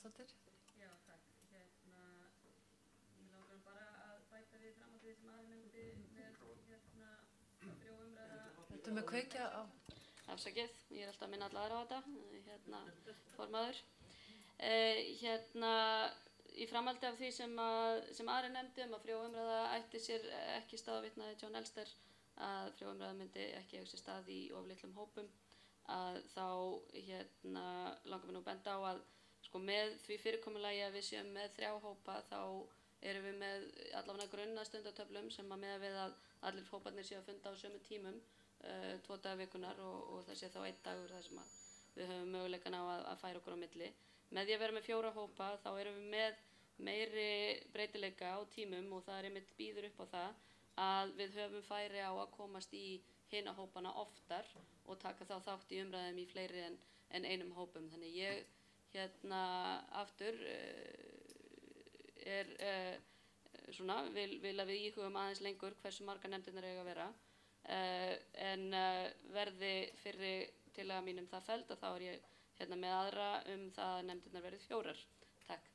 Gunnarsdóttir. Já, takk. Mér langar bara að bæta við fram á því sem Ari nefndi með frjó umræða. Þetta með kveikja á. Afsakið, ég alltaf að minna alla aðra á þetta, formaður. Í framhaldi af því sem Ari nefndi að frjó umræða ætti sér ekki stað á vitnaði John Elster, að frjó umræða myndi ekki eiga sér stað í of litlum hópum, að þá langar mér nú að benda á að sko með því fyrirkomulagi að við séum með 3 hópa þá erum við með allavega grunna stundatöflum sem að miða við að allir hóparnir séu að funda á sömu tímum 2 daga vikunar og það sé þá 1 dagur þar sem að við höfum möguleikan á að færa okkur á milli. Með því að vera með 4 hópa þá erum við með meiri breytileika á tímum og það er einmitt býður upp á það að við höfum færi á að komast í hina hópana oftar og taka þá þátt í umræðum í fleiri en einum hópum. Þannig ég aftur vil að við íhugum aðeins lengur hversu margar nefndirnar eiga að vera en verði fyrri tillaga mín það felld að þá er ég með aðra það að nefndirnar verði 4. Takk.